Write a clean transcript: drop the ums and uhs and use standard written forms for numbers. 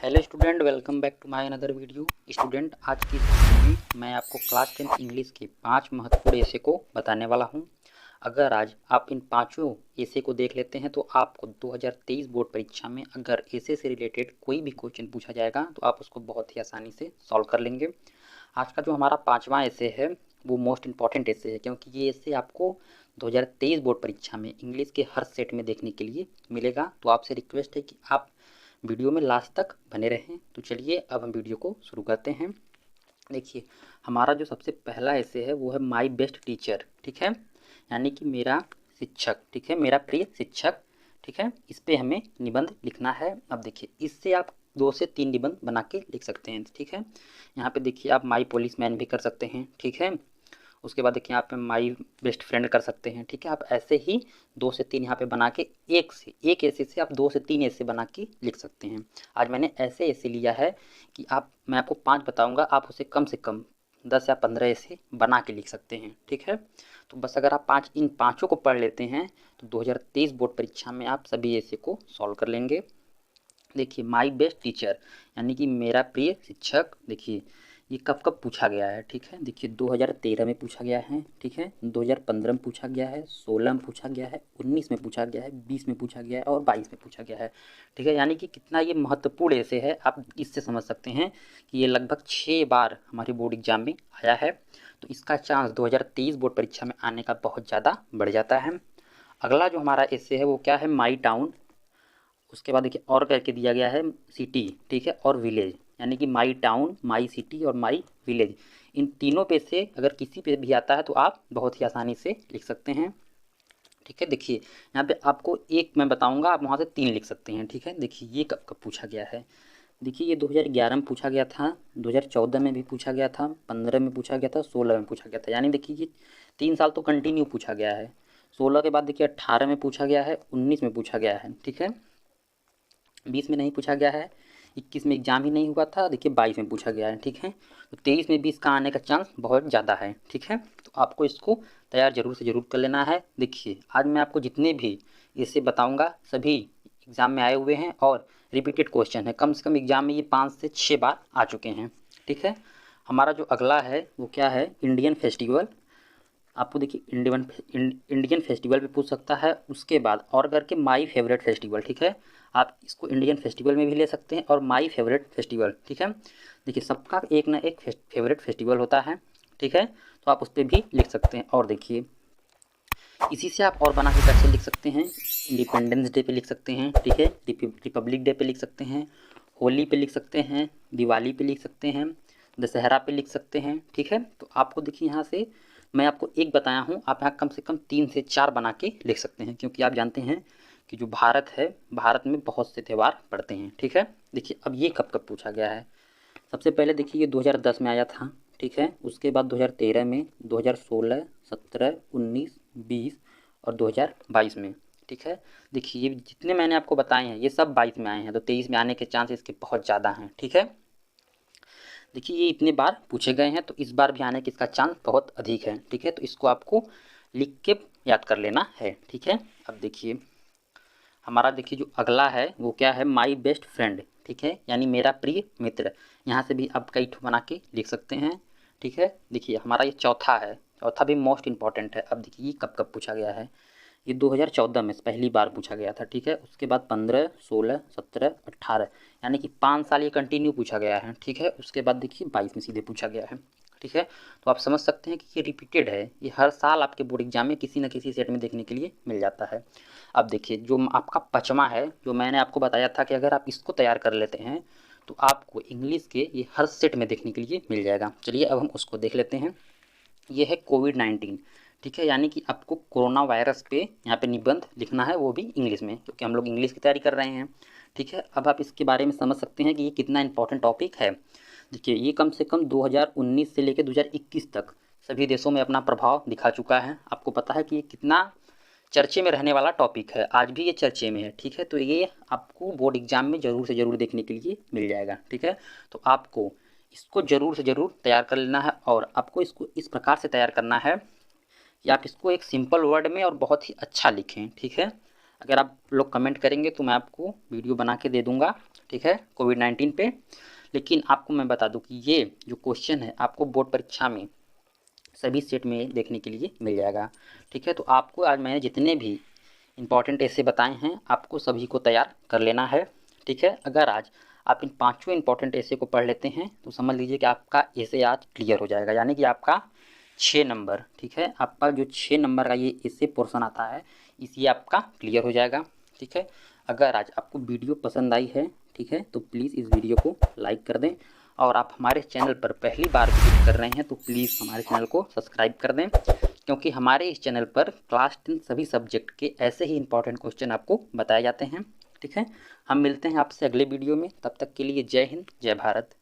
Hello student, welcome back to my another video. Student, आज की इस वीडियो में मैं आपको क्लास 10 इंग्लिश के 5 महत्वपूर्ण एसे को बताने वाला हूं। अगर आज आप इन पांचों एसे को देख लेते हैं तो आपको 2023 बोर्ड परीक्षा में अगर एसे से रिलेटेड कोई भी क्वेश्चन पूछा जाएगा तो आप उसको बहुत ही आसानी से सॉल्व कर लेंगे। आज का जो हमारा 5वां एसे है वो मोस्ट इंपॉर्टेंट एसे है, क्योंकि ये एसे आपको 2023 बोर्ड परीक्षा में इंग्लिश के हर सेट में देखने के लिए मिलेगा। तो आपसे रिक्वेस्ट है कि आप वीडियो में लास्ट तक बने रहें। तो चलिए अब हम वीडियो को शुरू करते हैं। देखिए, हमारा जो सबसे पहला ऐसे है वो है माई बेस्ट टीचर, ठीक है, यानी कि मेरा शिक्षक, ठीक है, मेरा प्रिय शिक्षक, ठीक है। इस पे हमें निबंध लिखना है। अब देखिए, इससे आप 2 से 3 निबंध बना के लिख सकते हैं, ठीक है। यहाँ पे देखिए आप माई पुलिसमैन भी कर सकते हैं, ठीक है। उसके बाद देखिए यहाँ पे माई बेस्ट फ्रेंड कर सकते हैं, ठीक है। आप ऐसे ही 2 से 3 यहाँ पे बना के एक ऐसे से आप 2 से 3 ऐसे बना के लिख सकते हैं। आज मैंने ऐसे लिया है कि मैं आपको 5 बताऊंगा, आप उसे कम से कम 10 या 15 ऐसे बना के लिख सकते हैं, ठीक है। तो बस अगर आप इन पाँचों को पढ़ लेते हैं तो 2023 बोर्ड परीक्षा में आप सभी ऐसे को सॉल्व कर लेंगे। देखिए, माई बेस्ट टीचर यानी कि मेरा प्रिय शिक्षक। देखिए, ये कब कब पूछा गया है, ठीक है। देखिए, 2013 में पूछा गया है, ठीक है, 2015 में पूछा गया है, 16 में पूछा गया है, 19 में पूछा गया है, 20 में पूछा गया है और 22 में पूछा गया है, ठीक है। यानी कि कितना ये महत्वपूर्ण ऐसे है, आप इससे समझ सकते हैं कि ये लगभग 6 बार हमारे बोर्ड एग्जाम में आया है। तो इसका चांस 2023 बोर्ड परीक्षा में आने का बहुत ज़्यादा बढ़ जाता है। अगला जो हमारा ऐसे है वो क्या है, माई टाउन। उसके बाद देखिए और करके दिया गया है सिटी, ठीक है, और विलेज, यानी कि माई टाउन, माई सिटी और माई विलेज। इन तीनों पे से अगर किसी पे भी आता है तो आप बहुत ही आसानी से लिख सकते हैं, ठीक है। देखिए, यहाँ पे आपको एक मैं बताऊंगा, आप वहाँ से 3 लिख सकते हैं, ठीक है। देखिए, ये कब कब पूछा गया है। देखिए, ये 2011 में पूछा गया था, 2014 में भी पूछा गया था, 15 में पूछा गया था, 16 में पूछा गया था। यानी देखिए, ये 3 साल तो कंटिन्यू पूछा गया है। 16 के बाद देखिए 18 में पूछा गया है, 19 में पूछा गया है, ठीक है, 20 में नहीं पूछा गया है, 21 में एग्जाम ही नहीं हुआ था, देखिए 22 में पूछा गया है, ठीक है। तो 23 में भी इसका आने का चांस बहुत ज़्यादा है, ठीक है। तो आपको इसको तैयार जरूर से ज़रूर कर लेना है। देखिए, आज मैं आपको जितने भी इससे बताऊंगा सभी एग्ज़ाम में आए हुए हैं और रिपीटेड क्वेश्चन है। कम से कम एग्ज़ाम में ये 5 से 6 बार आ चुके हैं, ठीक है। हमारा जो अगला है वो क्या है, इंडियन फेस्टिवल। आपको देखिए इंडियन फेस्टिवल भी पूछ सकता है। उसके बाद और करके माई फेवरेट फेस्टिवल, ठीक है। आप इसको इंडियन फेस्टिवल में भी ले सकते हैं और माई फेवरेट फेस्टिवल, ठीक है। देखिए, सबका एक ना एक फेवरेट फेस्टिवल होता है, ठीक है। तो आप उस पर भी लिख सकते हैं। और देखिए, इसी से आप और बना के कैसे लिख सकते हैं, इंडिपेंडेंस डे पे लिख सकते हैं, ठीक है, रिपब्लिक डे पे लिख सकते हैं, होली पे लिख सकते हैं, दिवाली पे लिख सकते हैं, दशहरा पे लिख सकते हैं, ठीक है। तो आपको देखिए, यहाँ से मैं आपको एक बताया हूँ, आप यहाँ कम से कम 3 से 4 बना के लिख सकते हैं, क्योंकि आप जानते हैं कि जो भारत है, भारत में बहुत से त्यौहार पड़ते हैं, ठीक है। देखिए, अब ये कब कब पूछा गया है। सबसे पहले देखिए, ये 2010 में आया था, ठीक है। उसके बाद 2013 में, 2016, 17, 19, 20 और 2022 में, ठीक है। देखिए, ये जितने मैंने आपको बताए हैं ये सब 22 में आए हैं, तो 23 में आने के चांस इसके बहुत ज़्यादा हैं, ठीक है। देखिए, ये इतने बार पूछे गए हैं तो इस बार भी आने के इसका चांस बहुत अधिक है, ठीक है। तो इसको आपको लिख के याद कर लेना है, ठीक है। अब देखिए, हमारा देखिए जो अगला है वो क्या है, माई बेस्ट फ्रेंड, ठीक है, यानी मेरा प्रिय मित्र। यहाँ से भी आप कई ठो बना के लिख सकते हैं, ठीक है। देखिए, हमारा ये चौथा है, चौथा भी मोस्ट इंपॉर्टेंट है। अब देखिए, ये कब कब पूछा गया है। ये 2014 में पहली बार पूछा गया था, ठीक है। उसके बाद 15, 16, 17, 18, यानी कि 5 साल ये कंटिन्यू पूछा गया है, ठीक है। उसके बाद देखिए 22 में सीधे पूछा गया है, ठीक है। तो आप समझ सकते हैं कि ये रिपीटेड है, ये हर साल आपके बोर्ड एग्जाम में किसी न किसी सेट में देखने के लिए मिल जाता है। अब देखिए, जो आपका 5वां है, जो मैंने आपको बताया था कि अगर आप इसको तैयार कर लेते हैं तो आपको इंग्लिश के ये हर सेट में देखने के लिए मिल जाएगा। चलिए अब हम उसको देख लेते हैं। ये है कोविड-19, ठीक है, यानी कि आपको कोरोना वायरस पे यहाँ पे निबंध लिखना है, वो भी इंग्लिश में, क्योंकि हम लोग इंग्लिश की तैयारी कर रहे हैं, ठीक है। अब आप इसके बारे में समझ सकते हैं कि ये कितना इंपॉर्टेंट टॉपिक है। देखिए, ये कम से कम 2019 से लेकर 2021 तक सभी देशों में अपना प्रभाव दिखा चुका है। आपको पता है कि ये कितना चर्चे में रहने वाला टॉपिक है, आज भी ये चर्चे में है, ठीक है। तो ये आपको बोर्ड एग्जाम में ज़रूर से ज़रूर देखने के लिए मिल जाएगा, ठीक है। तो आपको इसको ज़रूर से ज़रूर तैयार कर लेना है और आपको इसको इस प्रकार से तैयार करना है कि आप इसको एक सिंपल वर्ड में और बहुत ही अच्छा लिखें, ठीक है। अगर आप लोग कमेंट करेंगे तो मैं आपको वीडियो बना के दे दूँगा, ठीक है, कोविड-19 पे। लेकिन आपको मैं बता दूं कि ये जो क्वेश्चन है आपको बोर्ड परीक्षा में सभी सेट में देखने के लिए मिल जाएगा, ठीक है। तो आपको आज मैंने जितने भी इम्पॉर्टेंट ऐसे बताए हैं आपको सभी को तैयार कर लेना है, ठीक है। अगर आज आप इन पांचों इम्पॉर्टेंट ऐसे को पढ़ लेते हैं तो समझ लीजिए कि आपका ऐसे आज क्लियर हो जाएगा, यानी कि आपका 6 नंबर, ठीक है, आपका जो 6 नंबर का ये ऐसे पोर्शन आता है इसी आपका क्लियर हो जाएगा, ठीक है। अगर आज आपको वीडियो पसंद आई है, ठीक है, तो प्लीज़ इस वीडियो को लाइक कर दें और आप हमारे चैनल पर पहली बार विजिट कर रहे हैं तो प्लीज़ हमारे चैनल को सब्सक्राइब कर दें, क्योंकि हमारे इस चैनल पर क्लास 10 सभी सब्जेक्ट के ऐसे ही इंपॉर्टेंट क्वेश्चन आपको बताए जाते हैं, ठीक है। हम मिलते हैं आपसे अगले वीडियो में, तब तक के लिए जय हिंद, जय भारत।